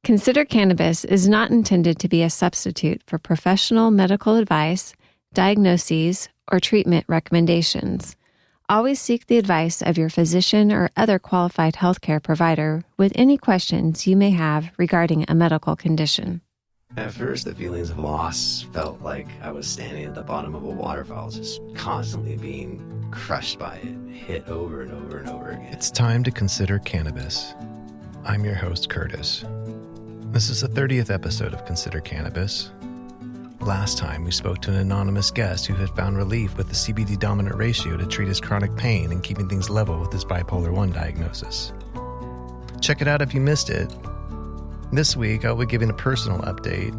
Consider Cannabis is not intended to be a substitute for professional medical advice, diagnoses, or treatment recommendations. Always seek the advice of your physician or other qualified healthcare provider with any questions you may have regarding a medical condition. At first, the feelings of loss felt like I was standing at the bottom of a waterfall, just constantly being crushed by it, hit over and over and over again. It's time to consider cannabis. I'm your host, Curtis. This is the 30th episode of Consider Cannabis. Last time, we spoke to an anonymous guest who had found relief with the CBD dominant ratio to treat his chronic pain and keeping things level with his bipolar 1 diagnosis. Check it out if you missed it. This week, I'll be giving a personal update.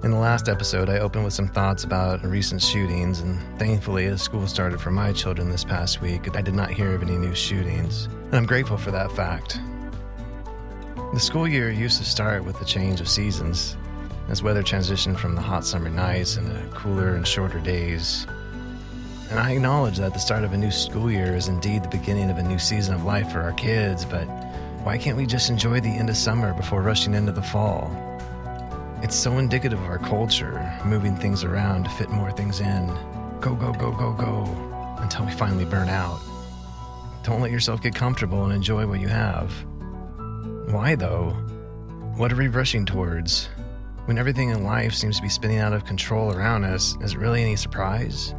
In the last episode, I opened with some thoughts about recent shootings, and thankfully, as school started for my children this past week, I did not hear of any new shootings, and I'm grateful for that fact. The school year used to start with the change of seasons, as weather transitioned from the hot summer nights into cooler and shorter days. And I acknowledge that the start of a new school year is indeed the beginning of a new season of life for our kids, but why can't we just enjoy the end of summer before rushing into the fall? It's so indicative of our culture, moving things around to fit more things in. Go, go, go, go, go, until we finally burn out. Don't let yourself get comfortable and enjoy what you have. Why, though? What are we rushing towards? When everything in life seems to be spinning out of control around us, is it really any surprise?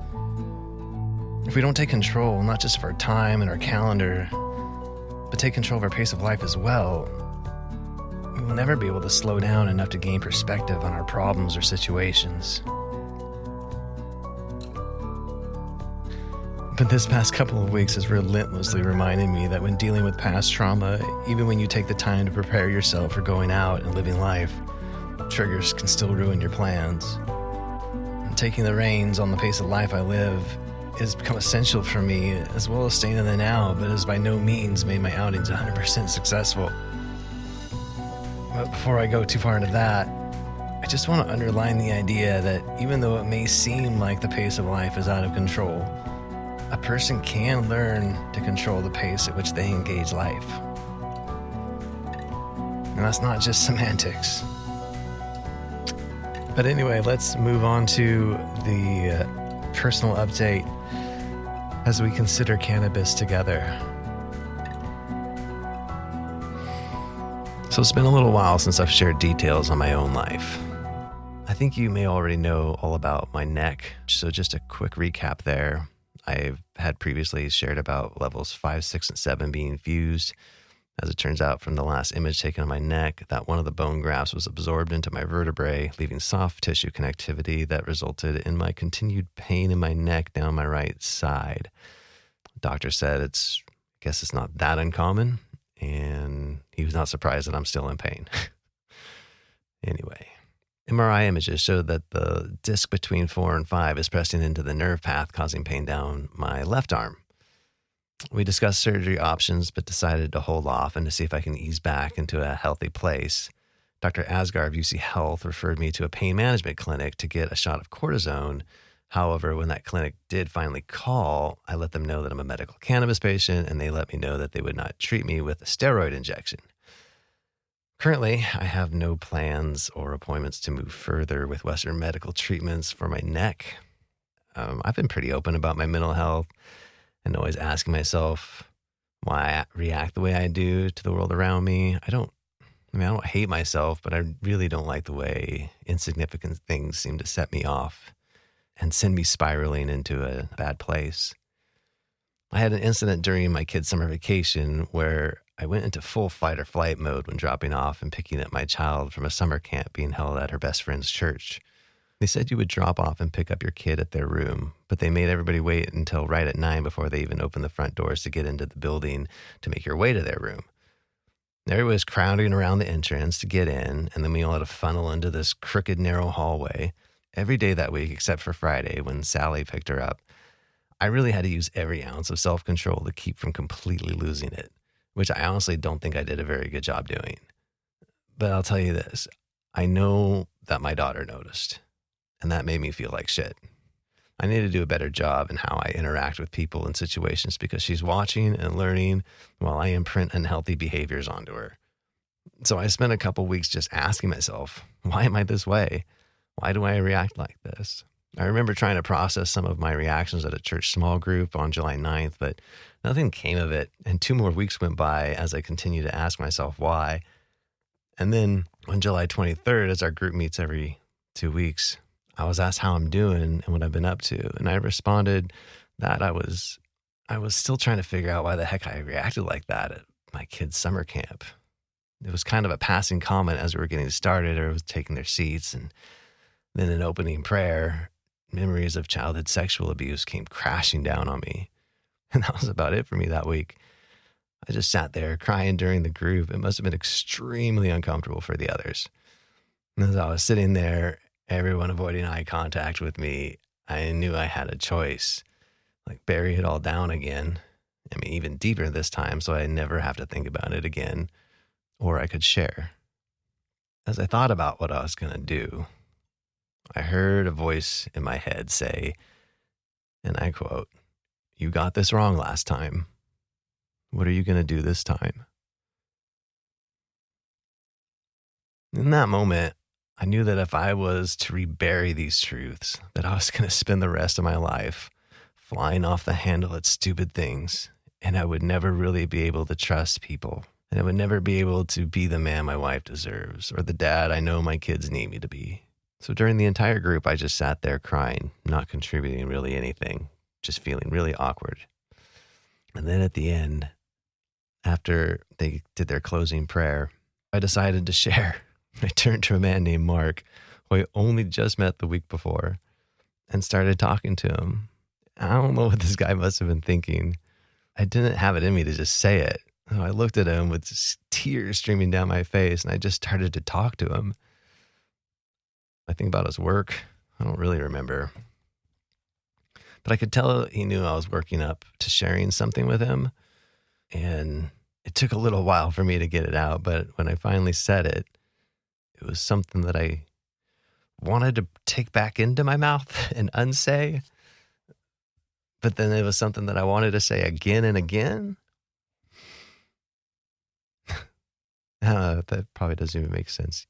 If we don't take control, not just of our time and our calendar, but take control of our pace of life as well, we will never be able to slow down enough to gain perspective on our problems or situations. But this past couple of weeks has relentlessly reminded me that when dealing with past trauma, even when you take the time to prepare yourself for going out and living life, triggers can still ruin your plans. And taking the reins on the pace of life I live has become essential for me, as well as staying in the now, but has by no means made my outings 100% successful. But before I go too far into that, I just want to underline the idea that even though it may seem like the pace of life is out of control, a person can learn to control the pace at which they engage life. And that's not just semantics. But anyway, let's move on to the personal update as we consider cannabis together. So it's been a little while since I've shared details on my own life. I think you may already know all about my neck, so just a quick recap there. I've had previously shared about levels 5, 6, and 7 being fused. As it turns out from the last image taken on my neck, that one of the bone grafts was absorbed into my vertebrae, leaving soft tissue connectivity that resulted in my continued pain in my neck down my right side. Doctor said I guess it's not that uncommon, and he was not surprised that I'm still in pain. Anyway. MRI images showed that the disc between 4 and 5 is pressing into the nerve path, causing pain down my left arm. We discussed surgery options, but decided to hold off and to see if I can ease back into a healthy place. Dr. Asgar of UC Health referred me to a pain management clinic to get a shot of cortisone. However, when that clinic did finally call, I let them know that I'm a medical cannabis patient, and they let me know that they would not treat me with a steroid injection. Currently, I have no plans or appointments to move further with Western medical treatments for my neck. I've been pretty open about my mental health and always asking myself why I react the way I do to the world around me. I don't hate myself, but I really don't like the way insignificant things seem to set me off and send me spiraling into a bad place. I had an incident during my kid's summer vacation where I went into full fight or flight mode when dropping off and picking up my child from a summer camp being held at her best friend's church. They said you would drop off and pick up your kid at their room, but they made everybody wait until right at 9 before they even opened the front doors to get into the building to make your way to their room. Everybody was crowding around the entrance to get in, and then we all had to funnel into this crooked, narrow hallway every day that week except for Friday when Sally picked her up. I really had to use every ounce of self-control to keep from completely losing it, which I honestly don't think I did a very good job doing. But I'll tell you this, I know that my daughter noticed, and that made me feel like shit. I need to do a better job in how I interact with people in situations because she's watching and learning while I imprint unhealthy behaviors onto her. So I spent a couple weeks just asking myself, why am I this way? Why do I react like this? I remember trying to process some of my reactions at a church small group on July 9th, but nothing came of it. And 2 more weeks went by as I continued to ask myself why. And then on July 23rd, as our group meets every 2 weeks, I was asked how I'm doing and what I've been up to. And I responded that I was still trying to figure out why the heck I reacted like that at my kids' summer camp. It was kind of a passing comment as we were getting started, or was taking their seats. And then in opening prayer, memories of childhood sexual abuse came crashing down on me. And that was about it for me that week. I just sat there crying during the group. It must have been extremely uncomfortable for the others. And as I was sitting there, everyone avoiding eye contact with me, I knew I had a choice. Like bury it all down again. I mean, even deeper this time, so I never have to think about it again. Or I could share. As I thought about what I was going to do, I heard a voice in my head say, and I quote, "You got this wrong last time. What are you going to do this time?" In that moment, I knew that if I was to rebury these truths, that I was going to spend the rest of my life flying off the handle at stupid things, and I would never really be able to trust people, and I would never be able to be the man my wife deserves, or the dad I know my kids need me to be. So during the entire group, I just sat there crying, not contributing really anything, just feeling really awkward. And then at the end, after they did their closing prayer, I decided to share. I turned to a man named Mark, who I only just met the week before, and started talking to him. I don't know what this guy must have been thinking. I didn't have it in me to just say it. So I looked at him with tears streaming down my face, and I just started to talk to him. I think about his work. I don't really remember. But I could tell he knew I was working up to sharing something with him. And it took a little while for me to get it out. But when I finally said it, it was something that I wanted to take back into my mouth and unsay. But then it was something that I wanted to say again and again. That probably doesn't even make sense.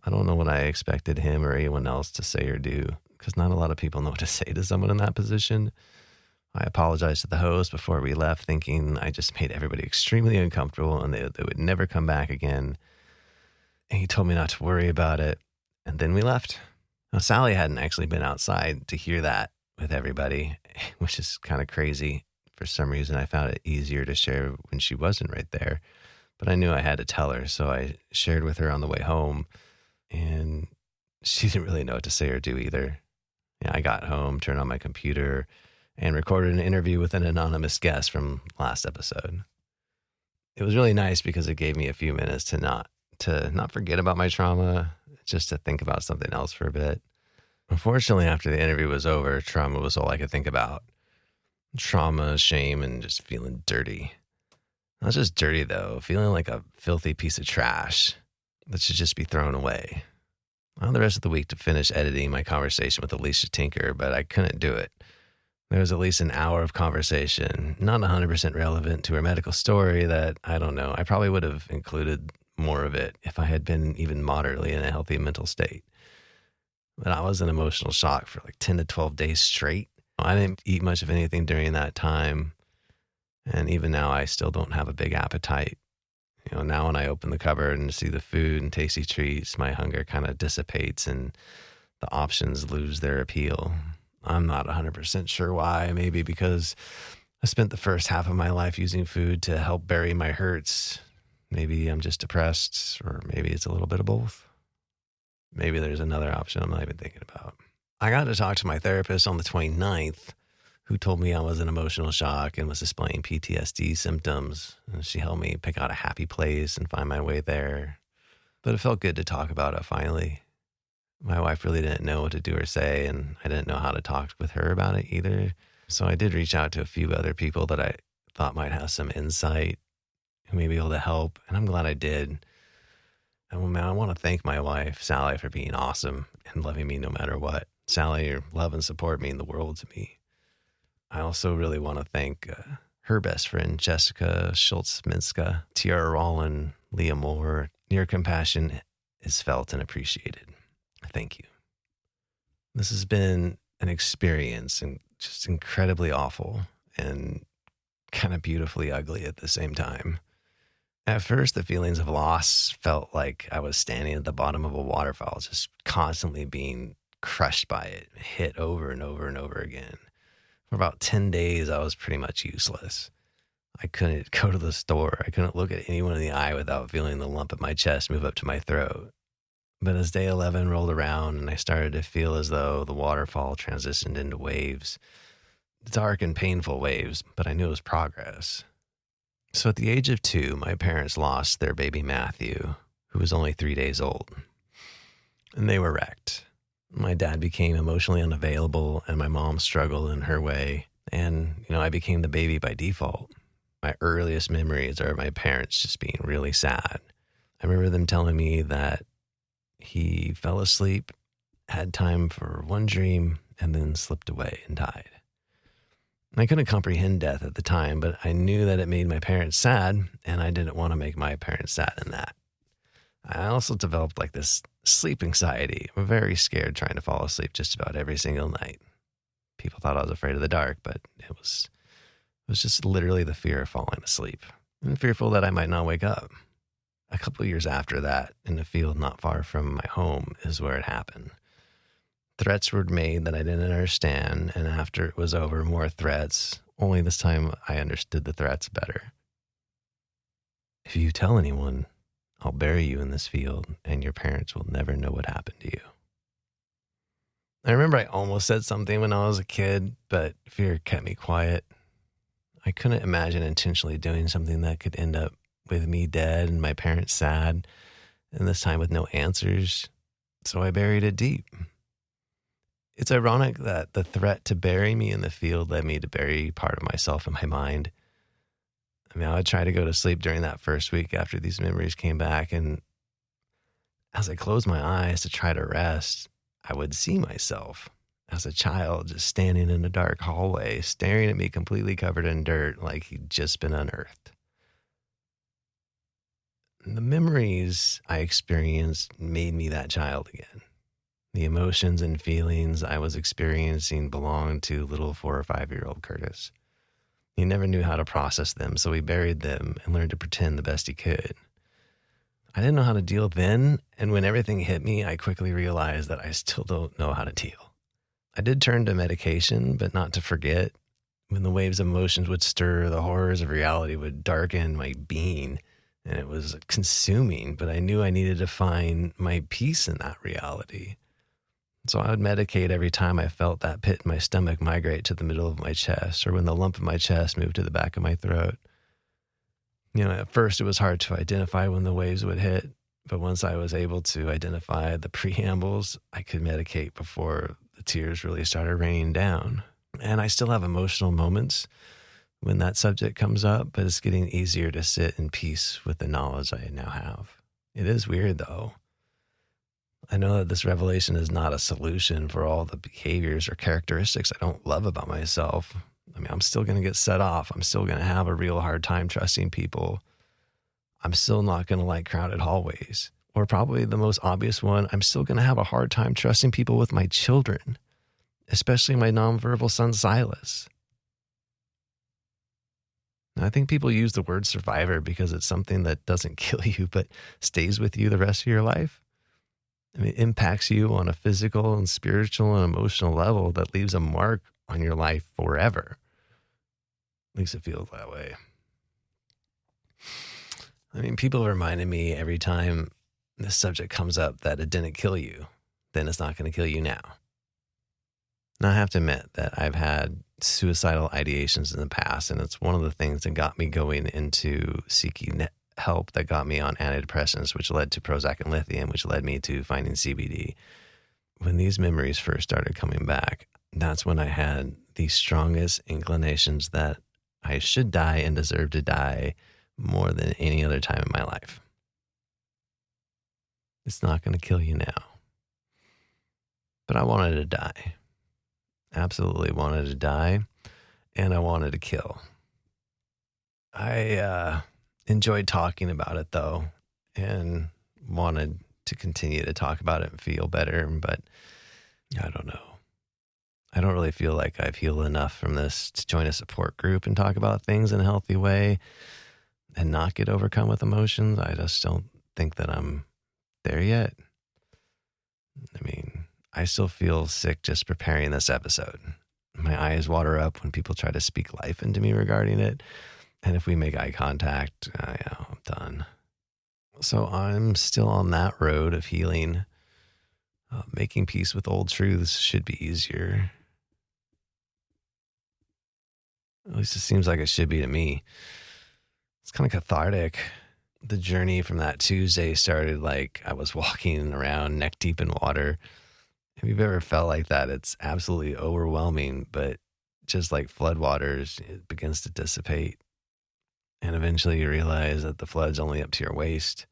I don't know what I expected him or anyone else to say or do, because not a lot of people know what to say to someone in that position. I apologized to the host before we left, thinking I just made everybody extremely uncomfortable and they would never come back again. And he told me not to worry about it. And then we left. Now, Sally hadn't actually been outside to hear that with everybody, which is kind of crazy. For some reason, I found it easier to share when she wasn't right there. But I knew I had to tell her, so I shared with her on the way home. And she didn't really know what to say or do either. Yeah, I got home, turned on my computer, and recorded an interview with an anonymous guest from last episode. It was really nice because it gave me a few minutes to not forget about my trauma, just to think about something else for a bit. Unfortunately, after the interview was over, trauma was all I could think about. Trauma, shame, and just feeling dirty. Not just dirty, though, feeling like a filthy piece of trash that should just be thrown away. I had the rest of the week to finish editing my conversation with Alicia Tinker, but I couldn't do it. There was at least an hour of conversation, not 100% relevant to her medical story that, I don't know, I probably would have included more of it if I had been even moderately in a healthy mental state. But I was in emotional shock for like 10 to 12 days straight. I didn't eat much of anything during that time. And even now, I still don't have a big appetite. Now when I open the cupboard and see the food and tasty treats, my hunger kind of dissipates and the options lose their appeal. I'm not 100% sure why. Maybe because I spent the first half of my life using food to help bury my hurts. Maybe I'm just depressed, or maybe it's a little bit of both. Maybe there's another option I'm not even thinking about. I got to talk to my therapist on the 29th, who told me I was in emotional shock and was displaying PTSD symptoms. And she helped me pick out a happy place and find my way there. But it felt good to talk about it finally. My wife really didn't know what to do or say, and I didn't know how to talk with her about it either. So I did reach out to a few other people that I thought might have some insight, who may be able to help, and I'm glad I did. And I want to thank my wife, Sally, for being awesome and loving me no matter what. Sally, your love and support mean the world to me. I also really want to thank her best friend, Jessica Schultz-Minska, Tiara Rollin, Leah Moore. Your compassion is felt and appreciated. Thank you. This has been an experience and just incredibly awful and kind of beautifully ugly at the same time. At first, the feelings of loss felt like I was standing at the bottom of a waterfall, just constantly being crushed by it, hit over and over and over again. For about 10 days, I was pretty much useless. I couldn't go to the store. I couldn't look at anyone in the eye without feeling the lump in my chest move up to my throat. But as day 11 rolled around and I started to feel as though the waterfall transitioned into waves, dark and painful waves, but I knew it was progress. So at the age of 2, my parents lost their baby Matthew, who was only 3 days old. And they were wrecked. My dad became emotionally unavailable and my mom struggled in her way. And, I became the baby by default. My earliest memories are my parents just being really sad. I remember them telling me that he fell asleep, had time for one dream, and then slipped away and died. I couldn't comprehend death at the time, but I knew that it made my parents sad, and I didn't want to make my parents sad in that. I also developed like this sleep anxiety. I'm very scared trying to fall asleep just about every single night. People thought I was afraid of the dark, but it was just literally the fear of falling asleep and fearful that I might not wake up. A couple of years after that, in a field not far from my home, is where it happened. Threats were made that I didn't understand, and after it was over, more threats. Only this time I understood the threats better. If you tell anyone, I'll bury you in this field, and your parents will never know what happened to you. I remember I almost said something when I was a kid, but fear kept me quiet. I couldn't imagine intentionally doing something that could end up with me dead and my parents sad, and this time with no answers, so I buried it deep. It's ironic that the threat to bury me in the field led me to bury part of myself in my mind. I would try to go to sleep during that first week after these memories came back, and as I closed my eyes to try to rest, I would see myself as a child just standing in a dark hallway, staring at me completely covered in dirt like he'd just been unearthed. And the memories I experienced made me that child again. The emotions and feelings I was experiencing belonged to little 4 or 5-year-old Curtis. He never knew how to process them, so he buried them and learned to pretend the best he could. I didn't know how to deal then, and when everything hit me, I quickly realized that I still don't know how to deal. I did turn to medication, but not to forget. When the waves of emotions would stir, the horrors of reality would darken my being, and it was consuming, but I knew I needed to find my peace in that reality. So I would medicate every time I felt that pit in my stomach migrate to the middle of my chest, or when the lump in my chest moved to the back of my throat. At first it was hard to identify when the waves would hit, but once I was able to identify the preambles, I could medicate before the tears really started raining down. And I still have emotional moments when that subject comes up, but it's getting easier to sit in peace with the knowledge I now have. It is weird, though. I know that this revelation is not a solution for all the behaviors or characteristics I don't love about myself. I'm still going to get set off. I'm still going to have a real hard time trusting people. I'm still not going to like crowded hallways. Or probably the most obvious one, I'm still going to have a hard time trusting people with my children, especially my nonverbal son, Silas. And I think people use the word survivor because it's something that doesn't kill you, but stays with you the rest of your life. It impacts you on a physical and spiritual and emotional level that leaves a mark on your life forever. At least it feels that way. People reminded me every time this subject comes up that it didn't kill you, then it's not going to kill you now. Now, I have to admit that I've had suicidal ideations in the past, and it's one of the things that got me going into seeking help, that got me on antidepressants, which led to Prozac and lithium, which led me to finding CBD. When these memories first started coming back, that's when I had the strongest inclinations that I should die and deserve to die more than any other time in my life. It's not going to kill you now. But I wanted to die. Absolutely wanted to die, and I wanted to kill. I enjoyed talking about it, though, and wanted to continue to talk about it and feel better, but I don't know. I don't really feel like I've healed enough from this to join a support group and talk about things in a healthy way and not get overcome with emotions. I just don't think that I'm there yet. I mean, I still feel sick just preparing this episode. My eyes water up when people try to speak life into me regarding it. And if we make eye contact, yeah, I'm done. So I'm still on that road of healing. Making peace with old truths should be easier. At least it seems like it should be to me. It's kind of cathartic. The journey from that Tuesday started like I was walking around neck deep in water. If you've ever felt like that, it's absolutely overwhelming, but just like floodwaters, it begins to dissipate. And eventually you realize that the flood's only up to your waist.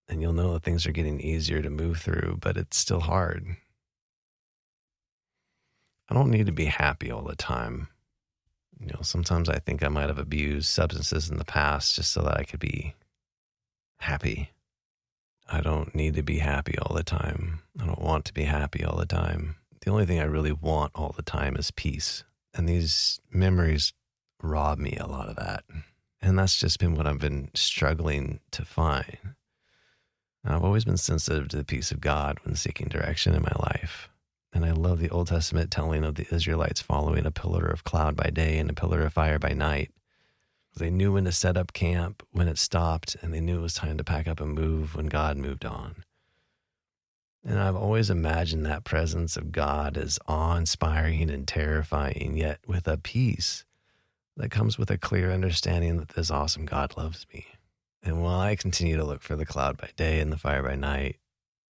And you'll know that things are getting easier to move through, but it's still hard. I don't need to be happy all the time. Sometimes I think I might have abused substances in the past just so that I could be happy. I don't need to be happy all the time. I don't want to be happy all the time. The only thing I really want all the time is peace. And these memories rob me a lot of that. And that's just been what I've been struggling to find. And I've always been sensitive to the peace of God when seeking direction in my life. And I love the Old Testament telling of the Israelites following a pillar of cloud by day and a pillar of fire by night. They knew when to set up camp, when it stopped, and they knew it was time to pack up and move when God moved on. And I've always imagined that presence of God as awe-inspiring and terrifying, yet with a peace that comes with a clear understanding that this awesome God loves me. And while I continue to look for the cloud by day and the fire by night,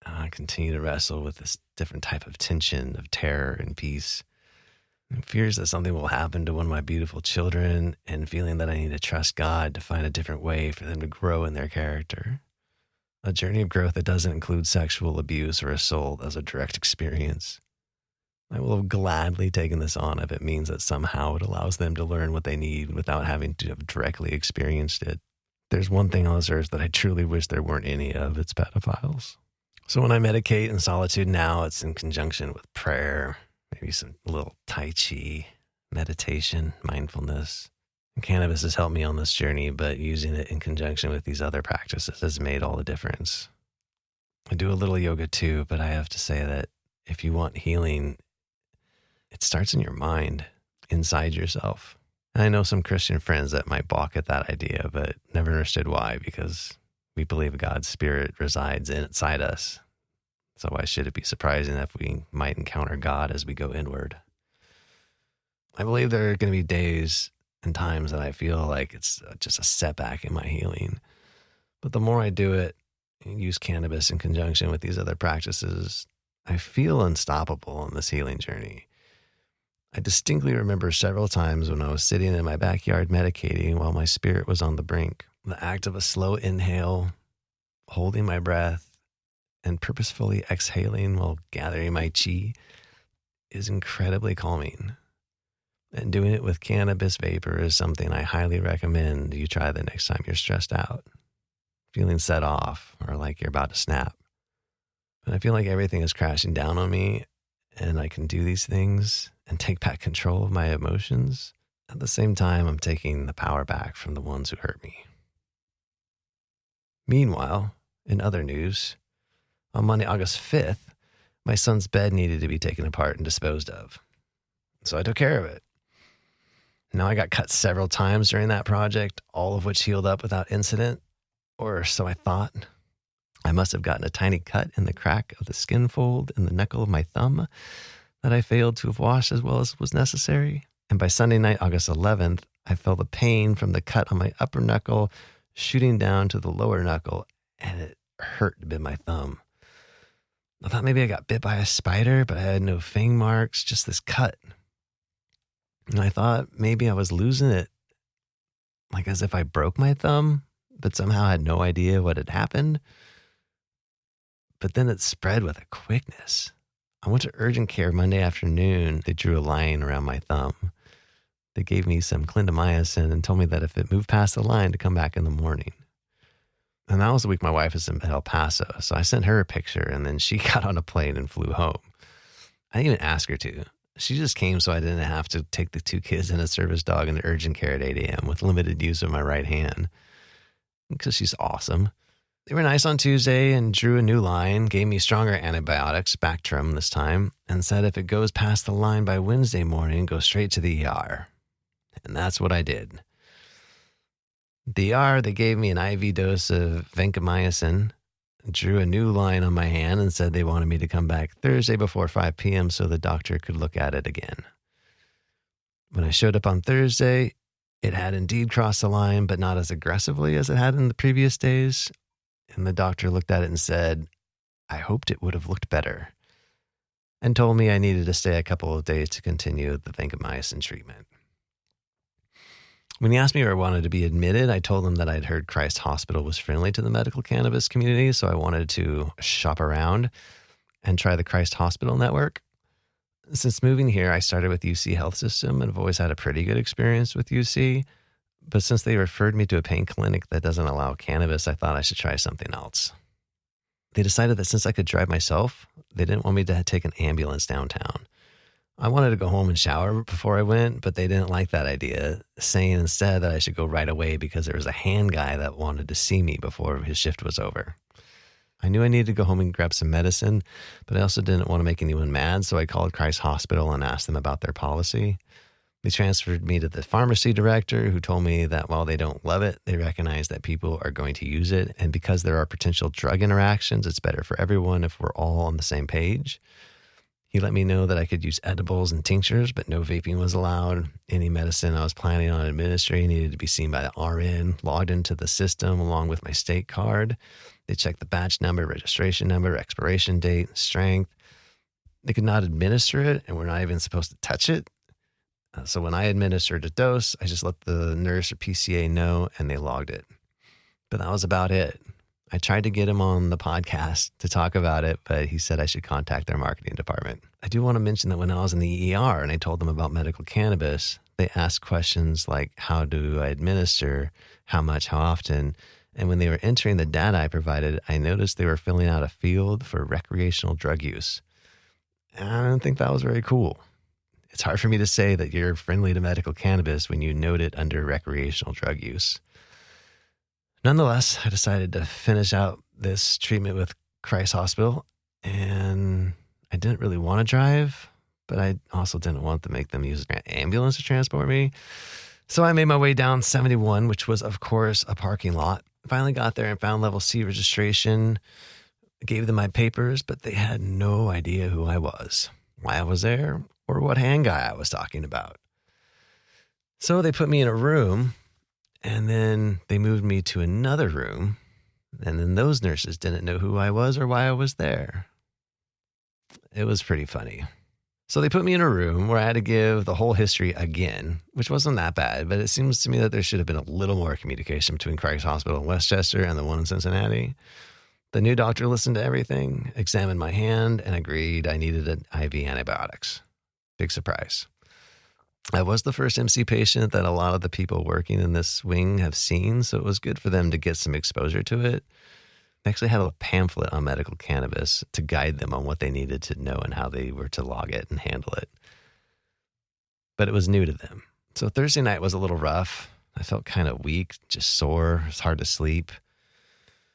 I continue to wrestle with this different type of tension of terror and peace. And fears that something will happen to one of my beautiful children and feeling that I need to trust God to find a different way for them to grow in their character. A journey of growth that doesn't include sexual abuse or assault as a direct experience. I will have gladly taken this on if it means that somehow it allows them to learn what they need without having to have directly experienced it. There's one thing on this earth that I truly wish there weren't any of, it's pedophiles. So when I medicate in solitude now, it's in conjunction with prayer, maybe some little Tai Chi, meditation, mindfulness. And cannabis has helped me on this journey, but using it in conjunction with these other practices has made all the difference. I do a little yoga too, but I have to say that if you want healing, it starts in your mind, inside yourself. And I know some Christian friends that might balk at that idea, but never understood why, because we believe God's Spirit resides inside us. So why should it be surprising if we might encounter God as we go inward? I believe there are going to be days and times that I feel like it's just a setback in my healing. But the more I do it, and use cannabis in conjunction with these other practices, I feel unstoppable on this healing journey. I distinctly remember several times when I was sitting in my backyard meditating while my spirit was on the brink. The act of a slow inhale, holding my breath, and purposefully exhaling while gathering my chi is incredibly calming. And doing it with cannabis vapor is something I highly recommend you try the next time you're stressed out, feeling set off or like you're about to snap. When I feel like everything is crashing down on me and I can do these things and take back control of my emotions, at the same time, I'm taking the power back from the ones who hurt me. Meanwhile, in other news, on Monday, August 5th, my son's bed needed to be taken apart and disposed of. So I took care of it. Now I got cut several times during that project, all of which healed up without incident, or so I thought. I must have gotten a tiny cut in the crack of the skin fold in the knuckle of my thumb that I failed to have washed as well as was necessary. And by Sunday night, August 11th, I felt the pain from the cut on my upper knuckle shooting down to the lower knuckle, and it hurt to bit my thumb. I thought maybe I got bit by a spider, but I had no fang marks, just this cut. And I thought maybe I was losing it, like as if I broke my thumb, but somehow had no idea what had happened. But then it spread with a quickness. I went to urgent care Monday afternoon. They drew a line around my thumb. They gave me some clindamycin and told me that if it moved past the line to come back in the morning. And that was the week my wife was in El Paso. So I sent her a picture and then she got on a plane and flew home. I didn't even ask her to. She just came so I didn't have to take the 2 kids and a service dog into urgent care at 8 a.m. with limited use of my right hand. Because she's awesome. They were nice on Tuesday and drew a new line, gave me stronger antibiotics, Bactrim this time, and said if it goes past the line by Wednesday morning, go straight to the ER. And that's what I did. The ER, they gave me an IV dose of vancomycin, drew a new line on my hand and said they wanted me to come back Thursday before 5 p.m. so the doctor could look at it again. When I showed up on Thursday, it had indeed crossed the line, but not as aggressively as it had in the previous days. And the doctor looked at it and said, I hoped it would have looked better, and told me I needed to stay a couple of days to continue the vancomycin treatment. When he asked me where I wanted to be admitted, I told him that I'd heard Christ Hospital was friendly to the medical cannabis community, so I wanted to shop around and try the Christ Hospital network. Since moving here, I started with UC Health System and have always had a pretty good experience with UC. But since they referred me to a pain clinic that doesn't allow cannabis, I thought I should try something else. They decided that since I could drive myself, they didn't want me to take an ambulance downtown. I wanted to go home and shower before I went, but they didn't like that idea, saying instead that I should go right away because there was a hand guy that wanted to see me before his shift was over. I knew I needed to go home and grab some medicine, but I also didn't want to make anyone mad, so I called Christ Hospital and asked them about their policy. They transferred me to the pharmacy director, who told me that while they don't love it, they recognize that people are going to use it, and because there are potential drug interactions, it's better for everyone if we're all on the same page. He let me know that I could use edibles and tinctures, but no vaping was allowed. Any medicine I was planning on administering needed to be seen by the RN, logged into the system along with my state card. They checked the batch number, registration number, expiration date, strength. They could not administer it, and we're not even supposed to touch it. So when I administered a dose, I just let the nurse or PCA know, and they logged it. But that was about it. I tried to get him on the podcast to talk about it, but he said I should contact their marketing department. I do want to mention that when I was in the ER and I told them about medical cannabis, they asked questions like, how do I administer, how much, how often? And when they were entering the data I provided, I noticed they were filling out a field for recreational drug use. And I don't think that was very cool. It's hard for me to say that you're friendly to medical cannabis when you note it under recreational drug use. Nonetheless, I decided to finish out this treatment with Christ Hospital, and I didn't really want to drive, but I also didn't want to make them use an ambulance to transport me. So I made my way down 71, which was, of course, a parking lot. Finally got there and found level C registration, gave them my papers, but they had no idea who I was, why I was there, or what hand guy I was talking about. So they put me in a room, and then they moved me to another room, and then those nurses didn't know who I was or why I was there. It was pretty funny. So they put me in a room where I had to give the whole history again, which wasn't that bad, but it seems to me that there should have been a little more communication between Christ Hospital in Westchester and the one in Cincinnati. The new doctor listened to everything, examined my hand, and agreed I needed an IV antibiotics. Big surprise. I was the first MC patient that a lot of the people working in this wing have seen, so it was good for them to get some exposure to it. They actually had a pamphlet on medical cannabis to guide them on what they needed to know and how they were to log it and handle it. But it was new to them. So Thursday night was a little rough. I felt kind of weak, just sore. It was hard to sleep.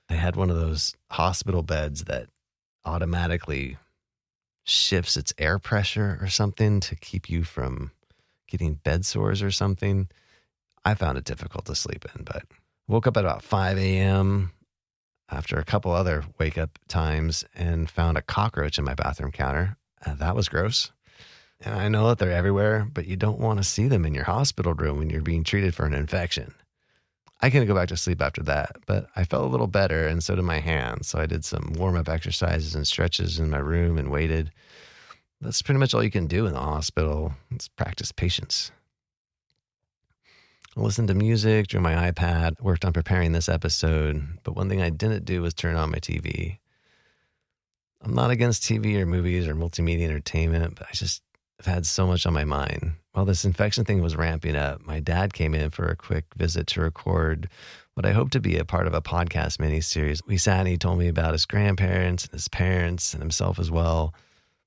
I had one of those hospital beds that automatically shifts its air pressure or something to keep you from getting bed sores or something. I found it difficult to sleep in, but woke up at about 5 a.m. after a couple other wake up times and found a cockroach in my bathroom counter. That was gross. And I know that they're everywhere, but you don't want to see them in your hospital room when you're being treated for an infection. I couldn't go back to sleep after that, but I felt a little better, and so did my hands. So I did some warm-up exercises and stretches in my room and waited. That's pretty much all you can do in the hospital. It's practice patience. I listened to music, drew my iPad, worked on preparing this episode, but one thing I didn't do was turn on my TV. I'm not against TV or movies or multimedia entertainment, but I just I've had so much on my mind. While this infection thing was ramping up, my dad came in for a quick visit to record what I hope to be a part of a podcast mini-series. We sat and he told me about his grandparents and his parents and himself as well.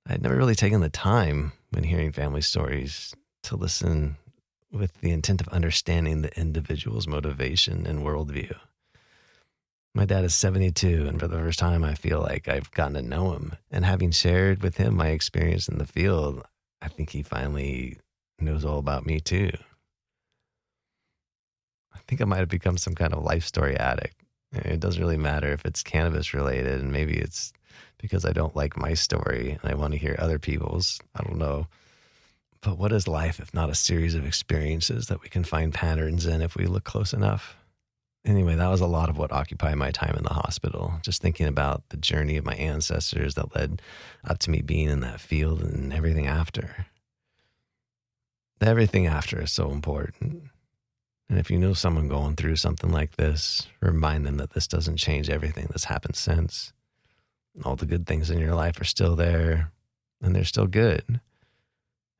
I'd never really taken the time when hearing family stories to listen with the intent of understanding the individual's motivation and worldview. My dad is 72, and for the first time, I feel like I've gotten to know him. And having shared with him my experience in the field, I think he finally knows all about me too. I think I might have become some kind of life story addict. It doesn't really matter if it's cannabis related, and maybe it's because I don't like my story and I want to hear other people's. I don't know. But what is life if not a series of experiences that we can find patterns in if we look close enough? Anyway, that was a lot of what occupied my time in the hospital, just thinking about the journey of my ancestors that led up to me being in that field and everything after. Everything after is so important. And if you know someone going through something like this, remind them that this doesn't change everything that's happened since. All the good things in your life are still there, and they're still good.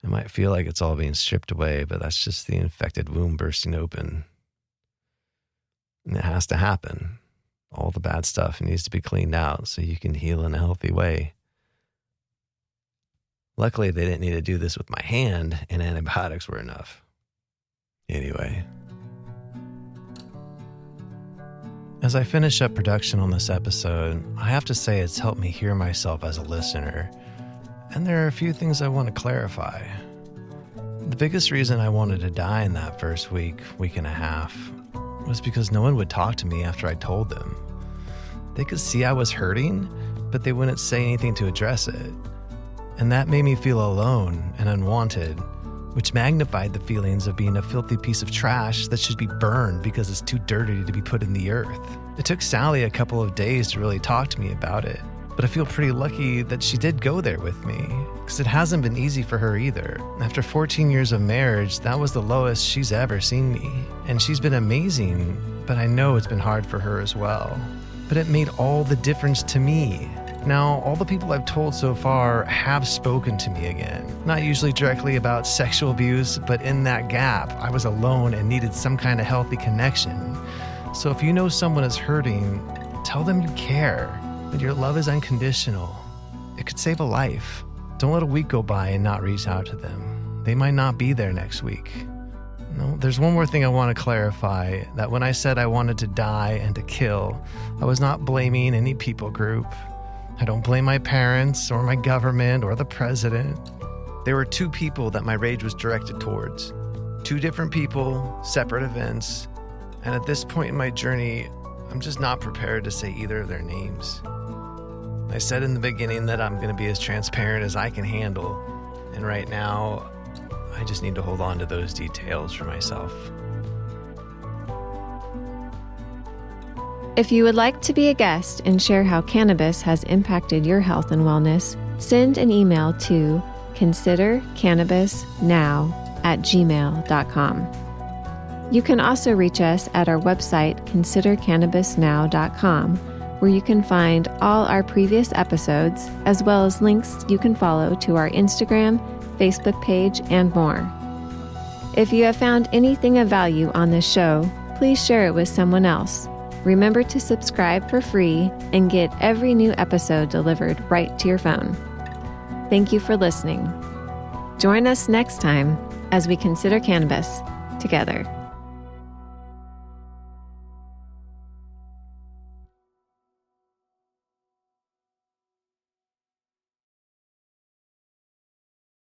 It might feel like it's all being stripped away, but that's just the infected wound bursting open. And it has to happen. All the bad stuff needs to be cleaned out so you can heal in a healthy way. Luckily, they didn't need to do this with my hand, and antibiotics were enough. Anyway. As I finish up production on this episode, I have to say it's helped me hear myself as a listener. And there are a few things I want to clarify. The biggest reason I wanted to die in that first week and a half, was because no one would talk to me after I told them. They could see I was hurting, but they wouldn't say anything to address it. And that made me feel alone and unwanted, which magnified the feelings of being a filthy piece of trash that should be burned because it's too dirty to be put in the earth. It took Sally a couple of days to really talk to me about it, but I feel pretty lucky that she did go there with me, because it hasn't been easy for her either. After 14 years of marriage, that was the lowest she's ever seen me, and she's been amazing, but I know it's been hard for her as well. But it made all the difference to me. Now, all the people I've told so far have spoken to me again. Not usually directly about sexual abuse, but in that gap, I was alone and needed some kind of healthy connection. So if you know someone is hurting, tell them you care, that your love is unconditional. It could save a life. Don't let a week go by and not reach out to them. They might not be there next week. No, there's one more thing I want to clarify, that when I said I wanted to die and to kill, I was not blaming any people group. I don't blame my parents or my government or the president. There were two people that my rage was directed towards. Two different people, separate events. And at this point in my journey, I'm just not prepared to say either of their names. I said in the beginning that I'm going to be as transparent as I can handle. And right now, I just need to hold on to those details for myself. If you would like to be a guest and share how cannabis has impacted your health and wellness, send an email to considercannabisnow@gmail.com. You can also reach us at our website, considercannabisnow.com, where you can find all our previous episodes, as well as links you can follow to our Instagram, Facebook page, and more. If you have found anything of value on this show, please share it with someone else. Remember to subscribe for free and get every new episode delivered right to your phone. Thank you for listening. Join us next time as we consider cannabis together.